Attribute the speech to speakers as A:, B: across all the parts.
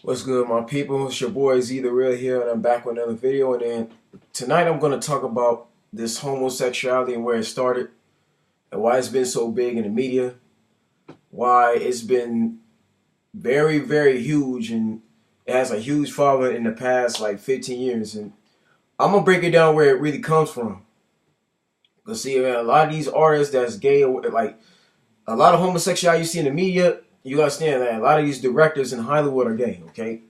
A: What's good, my people? It's your boy Z the Real here, and I'm back with another video. And then tonight I'm going to talk about this homosexuality and where it started, and why it's been so big in the media, why it's been very, very huge, and it has a huge following in the past like 15 years. And I'm going to break it down where it really comes from. Because see, man, a lot of these artists that's gay, like a lot of homosexuality you see in the media, you understand that a lot of these directors in Hollywood are gay, okay?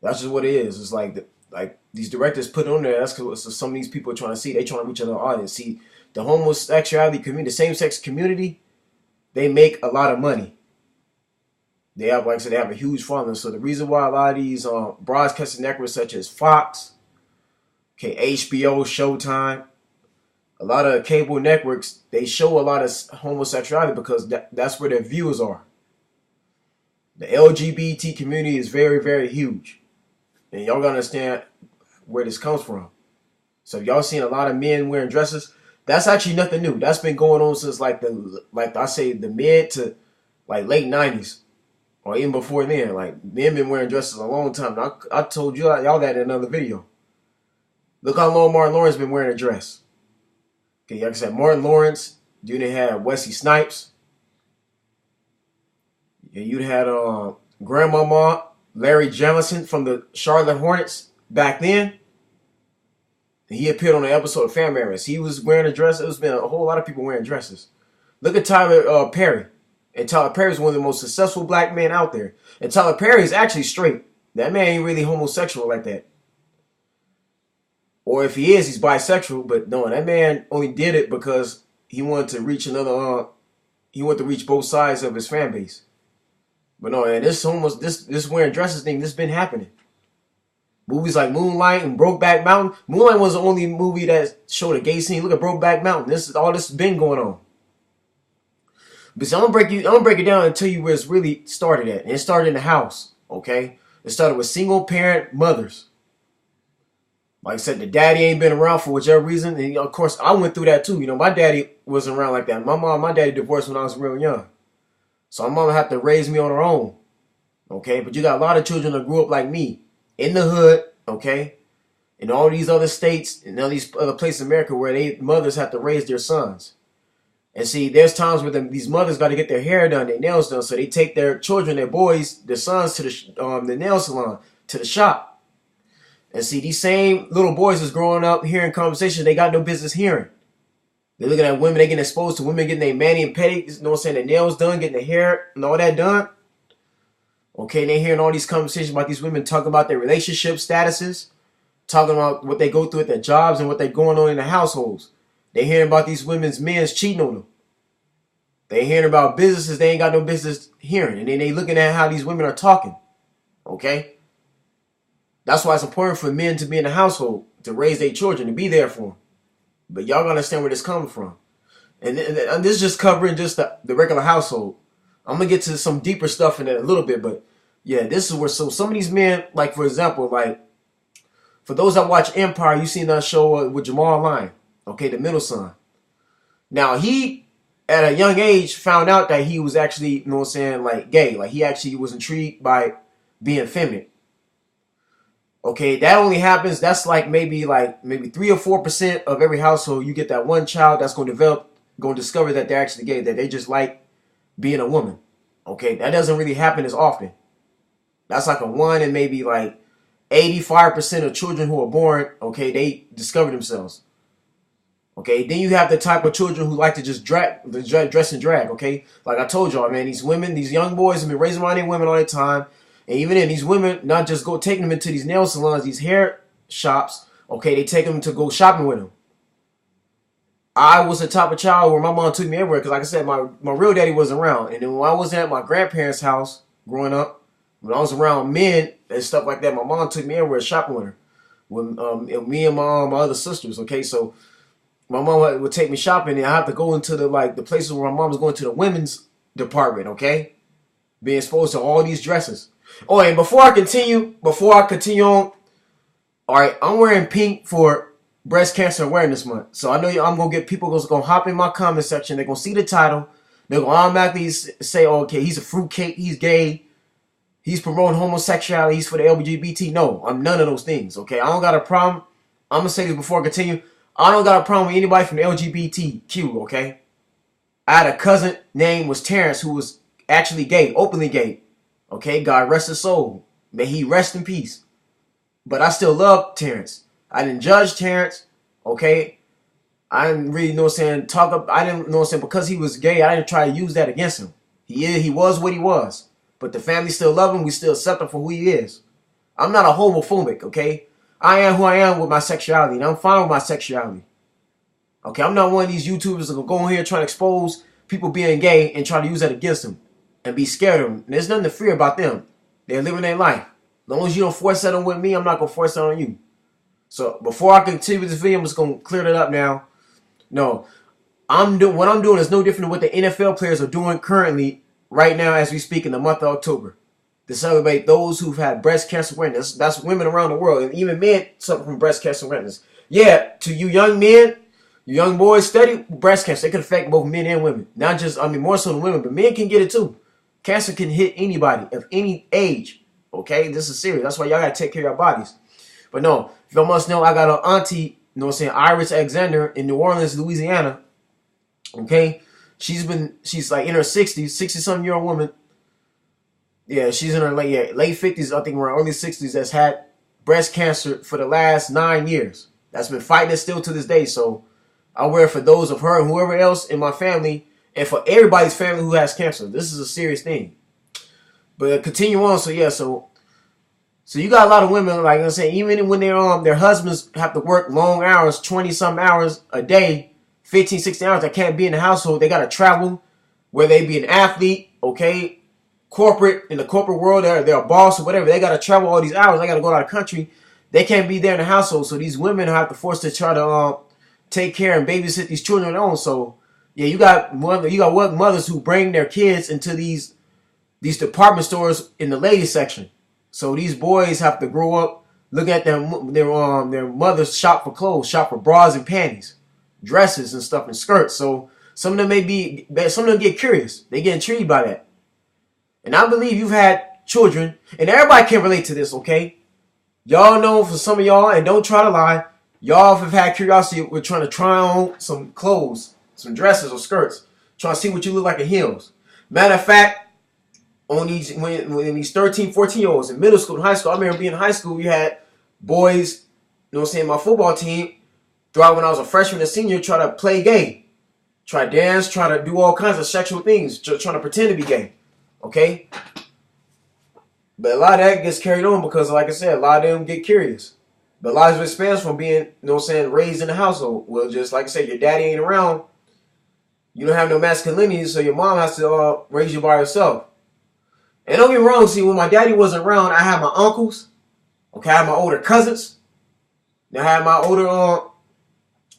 A: That's just what it is. It's like these directors put on there. That's because some of these people are trying to see. They trying to reach another audience. See, the homosexuality community, the same-sex community, they make a lot of money. They have, like I said, they have a huge following. So the reason why a lot of these broadcasting networks such as Fox, okay, HBO, Showtime, a lot of cable networks, they show a lot of homosexuality because that's where their viewers are. The LGBT community is very, very huge. And y'all gotta understand where this comes from. So if y'all seen a lot of men wearing dresses, that's actually nothing new. That's been going on since like the mid to like late 90s. Or even before then. Like men been wearing dresses a long time. I told y'all that in another video. Look how long Martin Lawrence been wearing a dress. Okay, like I said, Martin Lawrence, then they had Wesley Snipes. Yeah, you had Grandmama Larry Jellison from the Charlotte Hornets back then. He appeared on an episode of Family Matters. He was wearing a dress. There's been a whole lot of people wearing dresses. Look at Tyler Perry. And Tyler Perry is one of the most successful black men out there. And Tyler Perry is actually straight. That man ain't really homosexual like that. Or if he is, he's bisexual. But no, that man only did it because he wanted to reach he wanted to reach both sides of his fan base. But no, man, this wearing dresses thing, this been happening. Movies like Moonlight and Brokeback Mountain. Moonlight was the only movie that showed a gay scene. Look at Brokeback Mountain. This has been going on. But so I'm gonna break it down and tell you where it's really started at. And it started in the house, okay? It started with single parent mothers. Like I said, the daddy ain't been around for whichever reason. And of course, I went through that too. You know, my daddy wasn't around like that. My daddy divorced when I was real young. So my mama had to raise me on her own. Okay? But you got a lot of children that grew up like me. In the hood, okay? In all these other states and all these other places in America where mothers have to raise their sons. And see, there's times where these mothers got to get their hair done, their nails done. So they take their children, their boys, their sons to the nail salon, to the shop. And see, these same little boys is growing up hearing conversations they got no business hearing. They're looking at women, they getting exposed to women getting their mani and pedi, you know what I'm saying, their nails done, getting their hair and all that done. Okay, and they're hearing all these conversations about these women talking about their relationship statuses, talking about what they go through at their jobs and what they're going on in their households. They're hearing about these women's men cheating on them. They're hearing about businesses they ain't got no business hearing. And then they looking at how these women are talking. Okay? That's why it's important for men to be in the household, to raise their children, to be there for them. But y'all gotta understand where this coming from. And this is just covering just the regular household. I'm gonna get to some deeper stuff in it a little bit, but yeah, this is where some of these men, like for example, like for those that watch Empire, you seen that show with Jamal Lyon, okay, the middle son. Now he, at a young age, found out that he was actually, you know what I'm saying, like gay. Like he actually was intrigued by being feminine. Okay, that only happens, that's like maybe 3 or 4% of every household. You get that one child that's going to discover that they're actually gay, that they just like being a woman. Okay, that doesn't really happen as often. That's like a 1 in maybe like 85% of children who are born, okay, they discover themselves. Okay, then you have the type of children who like to just dress and drag, okay? Like I told y'all, man, these women, these young boys have been raising around their women all the time. And even then, these women, not just taking them into these nail salons, these hair shops, okay, they take them to go shopping with them. I was the type of child where my mom took me everywhere because, like I said, my real daddy wasn't around. And then when I was at my grandparents' house growing up, when I was around men and stuff like that, my mom took me everywhere shopping with her. With me and my other sisters, okay? So my mom would take me shopping, and I have to go into the places where my mom was going to the women's department, okay? Being exposed to all these dresses. Oh, and before I continue on, all right, I'm wearing pink for Breast Cancer Awareness Month. So I know I'm going to get people going to hop in my comment section. They're going to see the title. They're going to automatically say, oh, okay, he's a fruitcake. He's gay. he's promoting homosexuality, he's for the LGBT. No, I'm none of those things, okay? I don't got a problem. I'm going to say this before I continue. I don't got a problem with anybody from the LGBTQ, okay? I had a cousin named was Terrence who was actually gay, openly gay. Okay, God rest his soul. May he rest in peace. But I still love Terrence. I didn't judge Terrence, okay? I didn't really know what I'm saying, I didn't know what I'm saying, because he was gay, I didn't try to use that against him. He was what he was. But the family still love him, we still accept him for who he is. I'm not a homophobic, okay? I am who I am with my sexuality, and I'm fine with my sexuality. Okay, I'm not one of these YouTubers that will go in here trying to expose people being gay and try to use that against them and be scared of them. And there's nothing to fear about them. They're living their life. As long as you don't force that on with me, I'm not going to force that on you. So before I continue with this video, I'm just going to clear that up now. No, what I'm doing is no different than what the NFL players are doing currently right now as we speak in the month of October. To celebrate those who've had breast cancer awareness. That's women around the world. And even men suffer from breast cancer awareness. Yeah, to you young men, you young boys, study breast cancer. It can affect both men and women. Not just, more so than women, but men can get it too. Cancer can hit anybody of any age. Okay, this is serious. That's why y'all gotta take care of your bodies. But no, if y'all must know, I got an auntie, you know what I'm saying, Iris Alexander in New Orleans, Louisiana. Okay, she's like in her 60s, 60-something-year-old woman. Yeah, she's in her late 50s, I think around early 60s, that's had breast cancer for the last 9 years. That's been fighting it still to this day. So I wear for those of her and whoever else in my family, and for everybody's family who has cancer. This is a serious thing. But continue on. So yeah, so you got a lot of women, like I said, even when they're their husbands have to work long hours, 20-some hours a day, 15, 16 hours, they can't be in the household. They got to travel, whether they be an athlete, okay, in the corporate world, they're a boss or whatever. They got to travel all these hours. They got to go out of the country. They can't be there in the household. So these women have to force to try to take care and babysit these children on their own. So yeah, you got mothers who bring their kids into these department stores in the ladies section. So these boys have to grow up, look at their mothers shop for clothes, shop for bras and panties, dresses and stuff and skirts. So some of them get curious. They get intrigued by that. And I believe you've had children, and everybody can relate to this, okay? Y'all know, for some of y'all, and don't try to lie, y'all have had curiosity with trying to try on some clothes, some dresses or skirts, trying to see what you look like in heels. Matter of fact, when these 13, 14-year-olds in middle school and high school, I remember being in high school, you had boys, you know what I'm saying, my football team, throughout when I was a freshman and senior, try to play gay. Try to dance, try to do all kinds of sexual things, trying to pretend to be gay. Okay? But a lot of that gets carried on because, like I said, a lot of them get curious. But a lot of it spans from being, you know what I'm saying, raised in the household. Well, just like I said, your daddy ain't around. You don't have no masculinity, so your mom has to raise you by herself. And don't get me wrong, see, when my daddy wasn't around, I had my uncles. Okay, I had my older cousins. And I had my older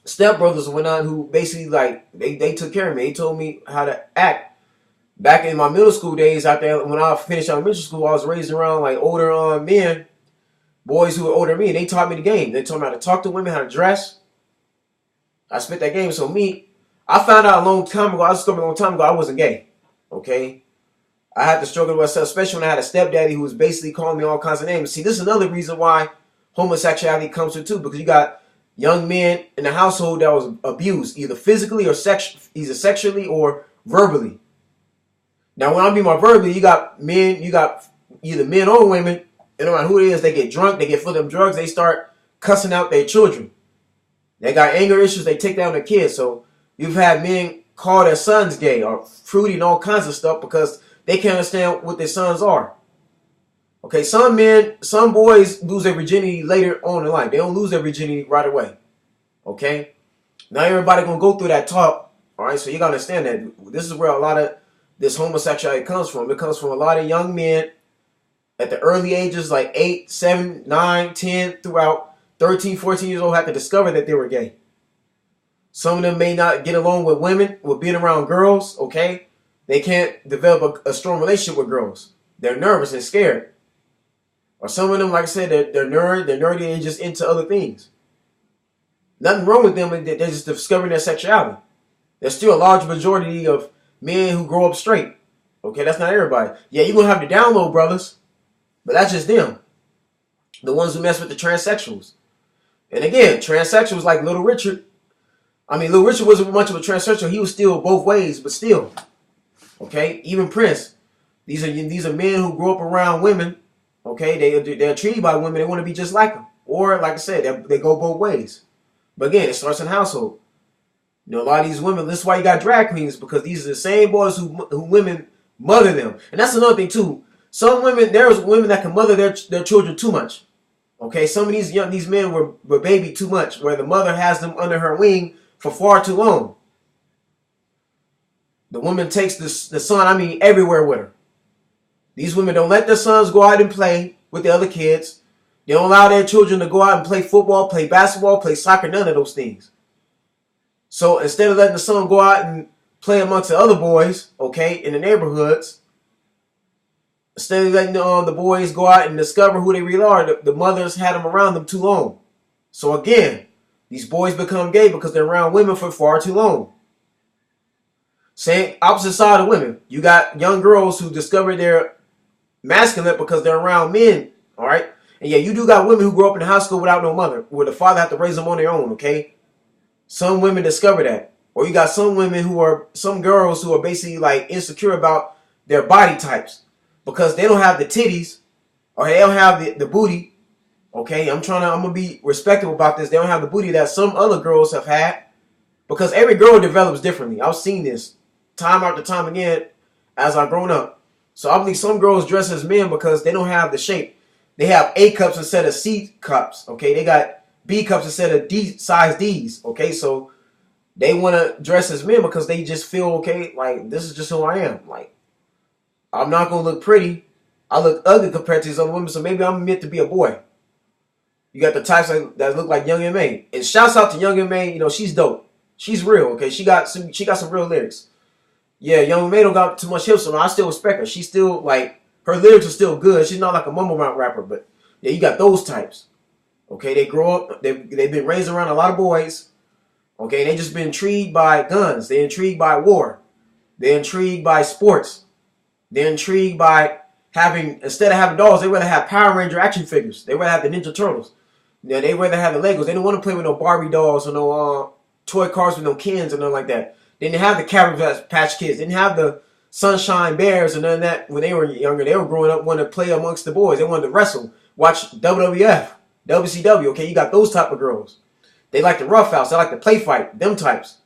A: stepbrothers and whatnot who basically, like, they took care of me. They told me how to act. Back in my middle school days, when I finished elementary school, I was raised around like older men, boys who were older than me. And they taught me the game. They taught me how to talk to women, how to dress. I spit that game. So I found out a long time ago, I wasn't gay. Okay? I had to struggle with myself, especially when I had a stepdaddy who was basically calling me all kinds of names. See, this is another reason why homosexuality comes to too, because you got young men in the household that was abused, either physically or sexually or verbally. Now, when I mean by verbally, you got either men or women, and no matter who it is, they get drunk, they get full of them drugs, they start cussing out their children. They got anger issues, they take down their kids. So you've had men call their sons gay or fruity and all kinds of stuff because they can't understand what their sons are. Okay, some boys lose their virginity later on in life. They don't lose their virginity right away. Okay? Not everybody gonna go through that talk. Alright, so you gotta understand that this is where a lot of this homosexuality comes from. It comes from a lot of young men at the early ages, like 8, 7, 9, 10, throughout 13, 14 years old, have to discover that they were gay. Some of them may not get along with women, with being around girls, okay? They can't develop a strong relationship with girls. They're nervous and scared. Or some of them, like I said, they're nerdy and just into other things. Nothing wrong with them, they're just discovering their sexuality. There's still a large majority of men who grow up straight. Okay, that's not everybody. Yeah, you're going to have to download, brothers. But that's just them. The ones who mess with the transsexuals. And again, transsexuals like Little Richard. I mean, Little Richard wasn't much of a transsexual. He was still both ways, but still. Okay? Even Prince. These are men who grew up around women. Okay? They're treated by women. They want to be just like them. Or, like I said, they go both ways. But again, it starts in the household. You know, a lot of these women, this is why you got drag queens, because these are the same boys who women mother them. And that's another thing, too. Some women, there's women that can mother their children too much. Okay, some of these men were baby too much, where the mother has them under her wing for far too long. The woman takes the son, everywhere with her. These women don't let their sons go out and play with the other kids. They don't allow their children to go out and play football, play basketball, play soccer, none of those things. So instead of letting the son go out and play amongst the other boys, okay, in the neighborhoods, instead of letting the boys go out and discover who they really are, the mothers had them around them too long. So again, these boys become gay because they're around women for far too long. Same opposite side of women. You got young girls who discover their masculine because they're around men, all right? And yeah, you do got women who grow up in high school without no mother, where the father had to raise them on their own, okay? Some women discover that. Or you got some girls who are basically like insecure about their body types because they don't have the titties or they don't have the booty, okay? I'm going to be respectful about this. They don't have the booty that some other girls have had because every girl develops differently. I've seen this time after time again as I've grown up. So I believe some girls dress as men because they don't have the shape. They have A cups instead of C cups, okay? They got B cups instead of D size D's, okay? So they want to dress as men because they just feel, okay, like, this is just who I am. Like, I'm not going to look pretty. I look ugly compared to these other women, so maybe I'm meant to be a boy. You got the types that look like Young M.A. And shouts out to Young M.A., you know, she's dope. She's real, okay? She got some real lyrics. Yeah, Young M.A. don't got too much hips, so I still respect her. She's still, like, her lyrics are still good. She's not like a mumble rap rapper, but yeah, you got those types. Okay, they grow up, they've been raised around a lot of boys. Okay, they just been intrigued by guns. They're intrigued by war. They're intrigued by sports. They're intrigued by instead of having dolls, they rather have Power Ranger action figures. They rather have the Ninja Turtles. Yeah, they rather have the Legos. They don't want to play with no Barbie dolls or no toy cars with no Kens or nothing like that. They didn't have the Cabbage Patch Kids. They didn't have the Sunshine Bears and none of that when they were younger. They were growing up wanting to play amongst the boys. They wanted to wrestle, watch WWF, WCW. Okay, you got those type of girls. They like the roughhouse. They like to play fight. Them types.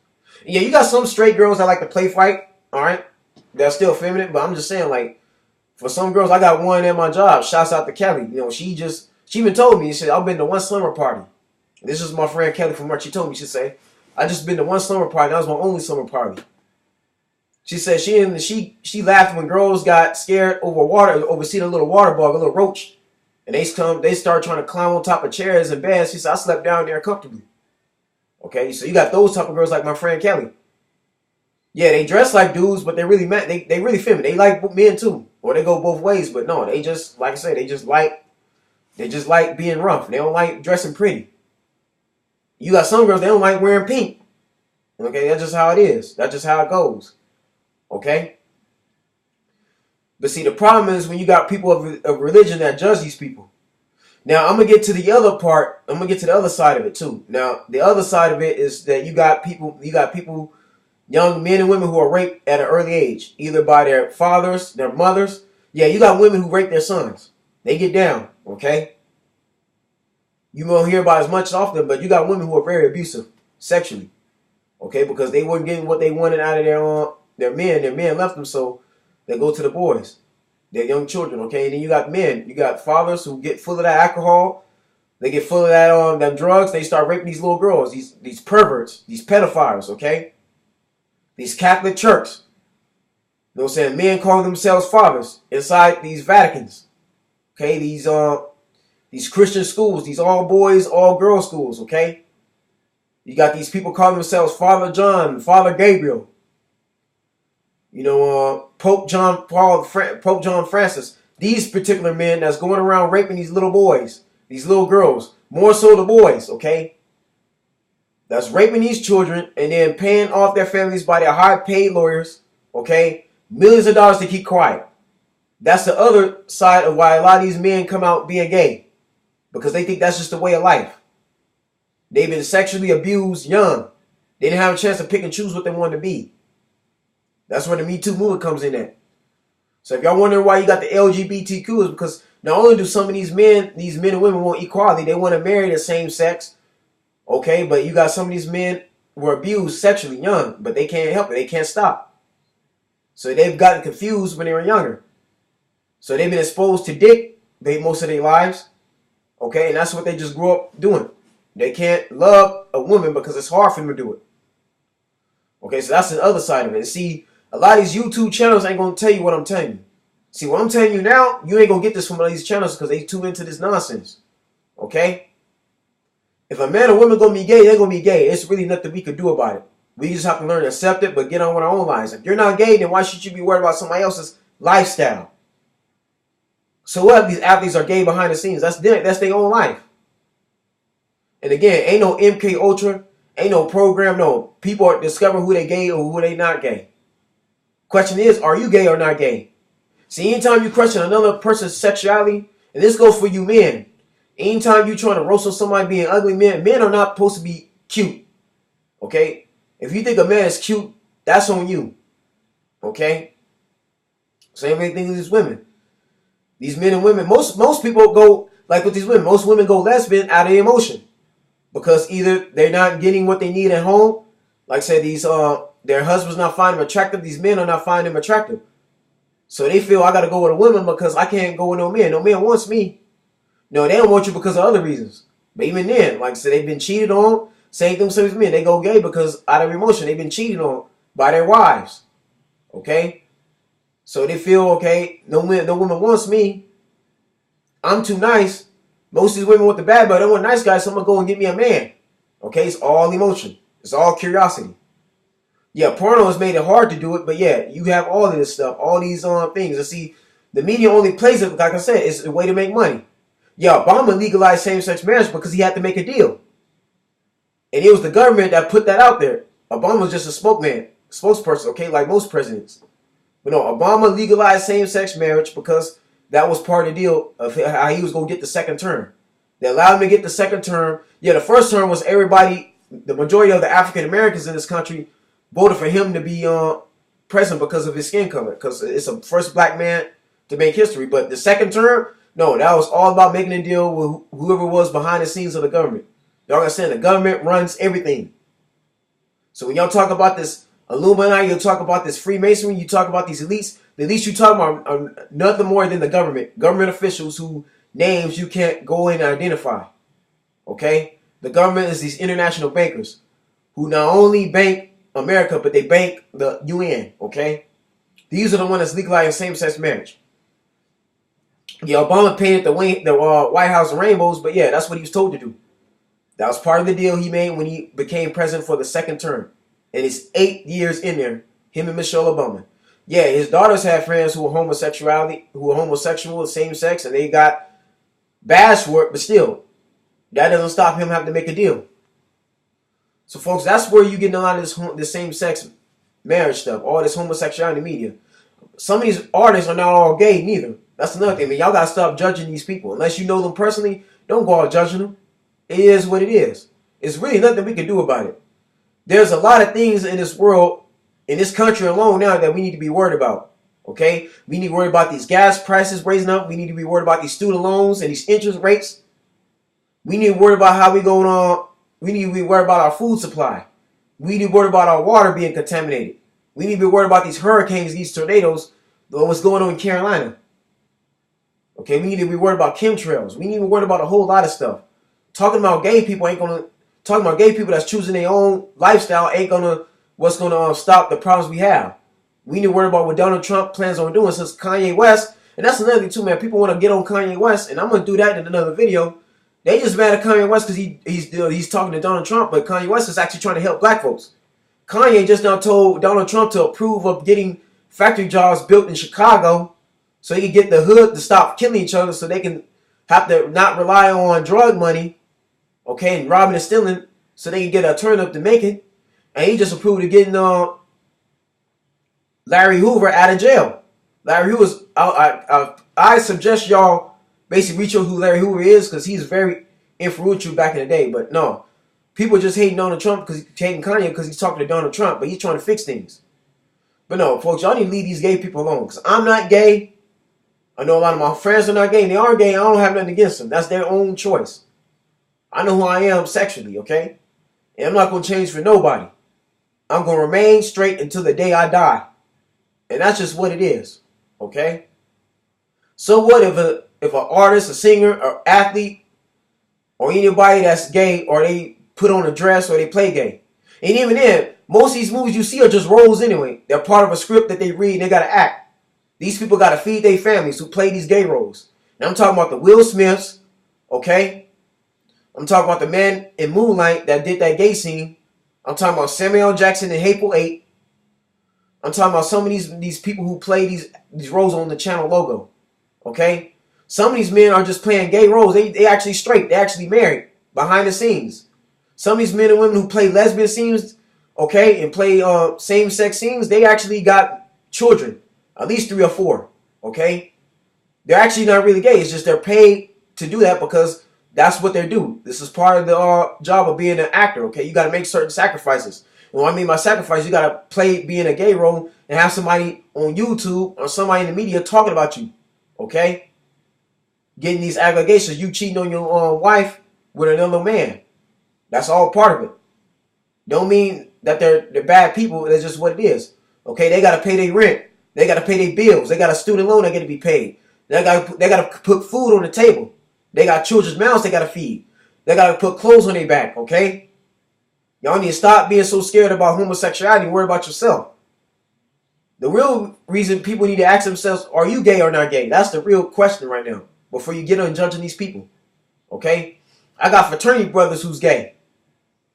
A: Yeah, you got some straight girls that like to play fight. All right, they're still feminine, but I'm just saying, like, for some girls, I got one at my job. Shouts out to Kelly. You know, she even told me, she said, I've been to one slumber party. This is my friend Kelly from March. She told me, she said, I just been to one slumber party. That was my only slumber party. She said she laughed when girls got scared over seeing a little water bug, a little roach, and they start trying to climb on top of chairs and beds. She said, I slept down there comfortably. Okay, so you got those type of girls like my friend Kelly. Yeah, they dress like dudes, but they really feminine. They like men too, or they go both ways. But no, they just, like I said, they just like being rough. They don't like dressing pretty. You got some girls, they don't like wearing pink. Okay, that's just how it is. That's just how it goes. Okay? But see, the problem is when you got people of religion that judge these people. Now, I'm going to get to the other part. I'm going to get to the other side of it, too. Now, the other side of it is that you got people, young men and women who are raped at an early age, either by their fathers, their mothers. Yeah, you got women who rape their sons. They get down, okay? You won't hear about as much often, but you got women who are very abusive sexually, okay? Because they weren't getting what they wanted out of their men. Their men left them, so they go to the boys. They're young children, okay? And then you got men. You got fathers who get full of that alcohol. They get full of that them drugs. They start raping these little girls, these perverts, these pedophiles, okay? These Catholic churches. You know what I'm saying? Men calling themselves fathers inside these Vaticans. Okay, these Christian schools, these all boys, all girls schools, okay? You got these people calling themselves Father John, Father Gabriel. You know, Pope John Francis. These particular men that's going around raping these little boys, these little girls, more so the boys, okay? That's raping these children and then paying off their families by their high-paid lawyers, okay? Millions of dollars to keep quiet. That's the other side of why a lot of these men come out being gay, because they think that's just the way of life. They've been sexually abused young. They didn't have a chance to pick and choose what they wanted to be. That's where the Me Too movement comes in at. So if y'all wonder why you got the LGBTQ, is because not only do some of these men and women want equality, they want to marry the same sex. Okay, but you got some of these men who were abused sexually young, but they can't help it. They can't stop. So they've gotten confused when they were younger. So they've been exposed to dick most of their lives. Okay, and that's what they just grew up doing. They can't love a woman because it's hard for them to do it. Okay, so that's the other side of it. See, a lot of these YouTube channels ain't going to tell you what I'm telling you. See, what I'm telling you now, you ain't going to get this from one of these channels because they too into this nonsense. Okay? If a man or woman going to be gay, they're going to be gay. It's really nothing we could do about it. We just have to learn to accept it, but get on with our own lives. If you're not gay, then why should you be worried about somebody else's lifestyle? So what if these athletes are gay behind the scenes? That's their own life. And again, ain't no MK Ultra, ain't no program, no. People are discovering who they gay or who they not gay. Question is, are you gay or not gay? See, anytime you question another person's sexuality, and this goes for you men, anytime you trying to roast on somebody being ugly, men are not supposed to be cute. Okay? If you think a man is cute, that's on you. Okay? Same thing with these women. These men and women, most people go, like with these women, most women go lesbian out of emotion. Because either they're not getting what they need at home, like I said, their husbands not finding them attractive, these men are not finding them attractive. So they feel I got to go with a woman because I can't go with no man. No man wants me. No, they don't want you because of other reasons. But even then, like I said, they've been cheated on. Same thing with some men. They go gay because out of emotion, they've been cheated on by their wives. Okay? So they feel, okay, no woman wants me. I'm too nice. Most of these women want the bad, but they want nice guys, so I'm going to go and get me a man. Okay? It's all emotion. It's all curiosity. Yeah, porno has made it hard to do it, but yeah, you have all of this stuff, all these things. And see, the media only plays it, like I said, it's a way to make money. Yeah, Obama legalized same-sex marriage because he had to make a deal. And it was the government that put that out there. Obama was just a spokesperson, okay, like most presidents. But no, Obama legalized same-sex marriage because that was part of the deal of how he was going to get the second term. They allowed him to get the second term. Yeah, the first term was everybody, the majority of the African Americans in this country voted for him to be president because of his skin color, because it's the first black man to make history. But the second term, no, that was all about making a deal with whoever was behind the scenes of the government. Y'all understand, the government runs everything. So when y'all talk about this Illuminati, you talk about this Freemasonry, you talk about these elites, the elites you talk about are nothing more than the government officials whose names you can't go in and identify. Okay? The government is these international bankers who not only bank America, but they bank the UN, okay? These are the ones that's legalizing same-sex marriage. Yeah, Obama painted the White House in rainbows, but yeah, that's what he was told to do. That was part of the deal he made when he became president for the second term. And it's 8 years in there, him and Michelle Obama. Yeah, his daughters had friends who were homosexual, same sex, and they got bashed for it, but still, that doesn't stop him having to make a deal. So, folks, that's where you get a lot of this same-sex marriage stuff, all this homosexuality media. Some of these artists are not all gay, neither. That's another thing. I mean, y'all got to stop judging these people. Unless you know them personally, don't go out judging them. It is what it is. It's really nothing we can do about it. There's a lot of things in this world, in this country alone now, that we need to be worried about. Okay? We need to worry about these gas prices raising up. We need to be worried about these student loans and these interest rates. We need to worry about how we going on. We need to be worried about our food supply. We need to be worried about our water being contaminated. We need to be worried about these hurricanes, these tornadoes, what's going on in Carolina. Okay, we need to be worried about chemtrails. We need to be worried about a whole lot of stuff. Talking about gay people that's choosing their own lifestyle what's gonna stop the problems we have. We need to worry about what Donald Trump plans on doing since Kanye West. And that's another thing too, man. People want to get on Kanye West, and I'm gonna do that in another video. They just mad at Kanye West because he's talking to Donald Trump, but Kanye West is actually trying to help black folks. Kanye just now told Donald Trump to approve of getting factory jobs built in Chicago so he can get the hood to stop killing each other so they can have to not rely on drug money, okay, and robbing and stealing so they can get a turn up to make it. And he just approved of getting Larry Hoover out of jail. Larry Hoover is. I suggest y'all basically reach out who Larry Hoover is because he's very influential back in the day. But no, people just hating Donald Trump because he's hating Kanye because he's talking to Donald Trump, but he's trying to fix things. But no, folks, y'all need to leave these gay people alone because I'm not gay. I know a lot of my friends are not gay. And they are gay. I don't have nothing against them. That's their own choice. I know who I am sexually, okay? And I'm not going to change for nobody. I'm going to remain straight until the day I die. And that's just what it is, okay? So what if an artist, a singer, or athlete, or anybody that's gay, or they put on a dress, or they play gay? And even then, most of these movies you see are just roles anyway. They're part of a script that they read and they got to act. These people got to feed their families who play these gay roles. And I'm talking about the Will Smiths, okay? I'm talking about the man in Moonlight that did that gay scene. I'm talking about Samuel L. Jackson in Hateful Eight. I'm talking about some of these people who play these roles on the channel logo, okay? Some of these men are just playing gay roles. They actually straight. They actually married behind the scenes. Some of these men and women who play lesbian scenes, okay, and play same-sex scenes, they actually got children. At least 3 or 4, okay? They're actually not really gay. It's just they're paid to do that because that's what they do. This is part of the job of being an actor, okay? You got to make certain sacrifices. And what I mean by sacrifice, you got to play being a gay role and have somebody on YouTube or somebody in the media talking about you, okay? Getting these allegations, you cheating on your wife with another man. That's all part of it. Don't mean that they're bad people. That's just what it is, okay? They got to pay their rent. They got to pay their bills. They got a student loan that got to be paid. They got to put food on the table. They got children's mouths they got to feed. They got to put clothes on their back, okay? Y'all need to stop being so scared about homosexuality and worry about yourself. The real reason people need to ask themselves, are you gay or not gay? That's the real question right now before you get on judging these people, okay? I got fraternity brothers who's gay.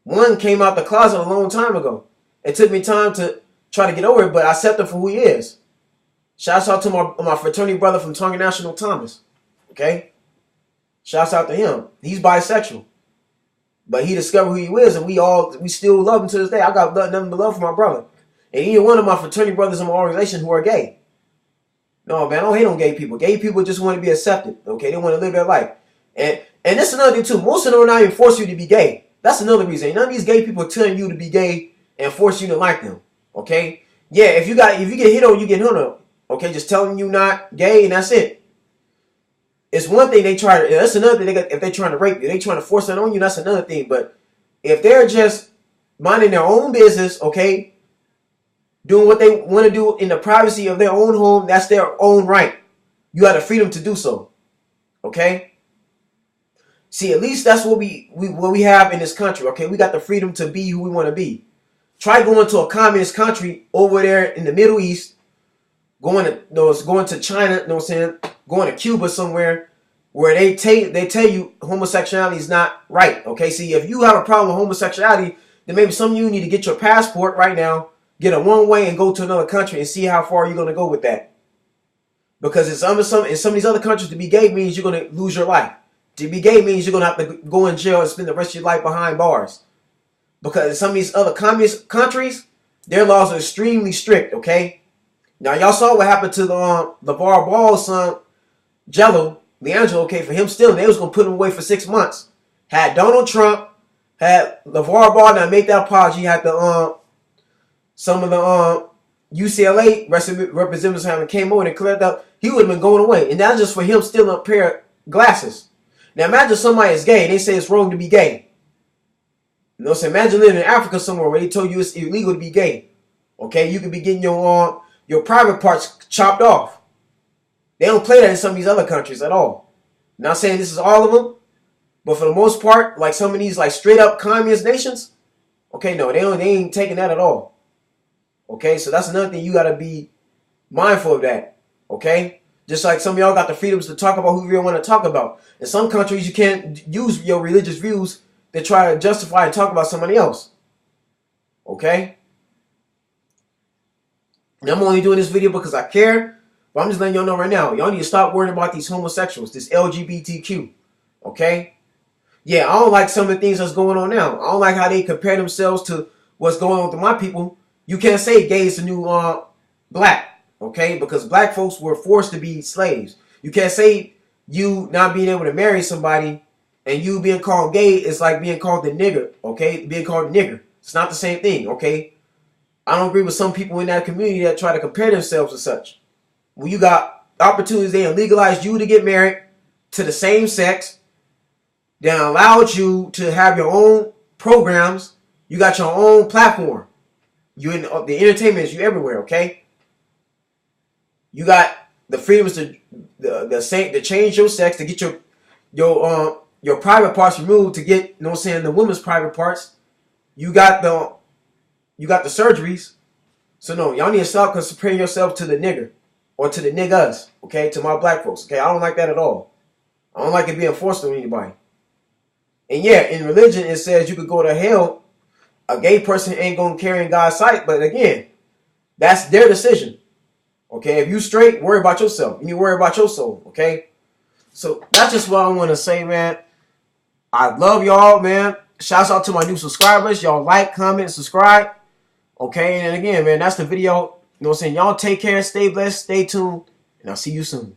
A: One came out the closet a long time ago. It took me time to try to get over it, but I accept him for who he is. Shouts out to my fraternity brother from Tonga National, Thomas. Okay? Shouts out to him. He's bisexual. But he discovered who he is, and we still love him to this day. I got nothing but love for my brother. And either one of my fraternity brothers in my organization who are gay. No, man, I don't hate on gay people. Gay people just want to be accepted. Okay? They want to live their life. And that's another thing, too. Most of them are not even force you to be gay. That's another reason. None of these gay people are telling you to be gay and force you to like them. Okay? Yeah, if you get hit on, you get hit on. Okay, just telling you not gay and that's it. It's one thing that's another thing. If they're trying to rape you, they trying to force that on you, that's another thing. But if they're just minding their own business, okay, doing what they want to do in the privacy of their own home, that's their own right. You have the freedom to do so. Okay? See, at least that's what we have in this country, okay? We got the freedom to be who we want to be. Try going to a communist country over there in the Middle East, going to China, you know what I'm saying? Going to Cuba somewhere where they tell you homosexuality is not right. Okay, see, if you have a problem with homosexuality, then maybe some of you need to get your passport right now, get a one-way and go to another country and see how far you're going to go with that. Because in some of these other countries, to be gay means you're going to lose your life. To be gay means you're going to have to go in jail and spend the rest of your life behind bars. Because in some of these other communist countries, their laws are extremely strict, okay? Now, y'all saw what happened to LeVar Ball's son, Leangelo, okay, for him stealing. They was going to put him away for 6 months. Had Donald Trump, had LeVar Ball now make that apology, had some of the UCLA representatives having came over and cleared up, he would have been going away. And that's just for him stealing a pair of glasses. Now, imagine somebody is gay and they say it's wrong to be gay. You know what I'm saying? Imagine living in Africa somewhere where they told you it's illegal to be gay. Okay, you could be getting your private parts chopped off. They don't play that in some of these other countries at all. Not saying this is all of them, but for the most part, like some of these like straight up communist nations, okay, no, they ain't taking that at all. Okay, so that's another thing you gotta be mindful of that. Okay, just like some of y'all got the freedoms to talk about who you want to talk about. In some countries, you can't use your religious views to try to justify and talk about somebody else. Okay? And I'm only doing this video because I care, but I'm just letting y'all know right now. Y'all need to stop worrying about these homosexuals, this LGBTQ. Okay? Yeah, I don't like some of the things that's going on now. I don't like how they compare themselves to what's going on with my people. You can't say gay is the new black. Okay, because black folks were forced to be slaves. You can't say you not being able to marry somebody and you being called gay is like being called the nigger. Okay, being called nigger. It's not the same thing. Okay, I don't agree with some people in that community that try to compare themselves to such. When you got opportunities, they legalized you to get married to the same sex, then allowed you to have your own programs. You got your own platform. You in the entertainment is you everywhere. Okay, you got the freedoms to change your sex, to get your private parts removed, to get, you know what I'm saying, the women's private parts. You got the surgeries. So no, y'all need to stop comparing yourself to the nigger or to the niggas, okay? To my black folks, okay? I don't like that at all. I don't like it being forced on anybody. And yeah, in religion it says you could go to hell. A gay person ain't gonna carry in God's sight, but again, that's their decision. Okay, if you straight, worry about yourself. You need to worry about your soul, okay? So that's just what I want to say, man. I love y'all, man. Shouts out to my new subscribers. Y'all like, comment, subscribe. Okay, and again, man, that's the video. You know what I'm saying? Y'all take care, stay blessed, stay tuned, and I'll see you soon.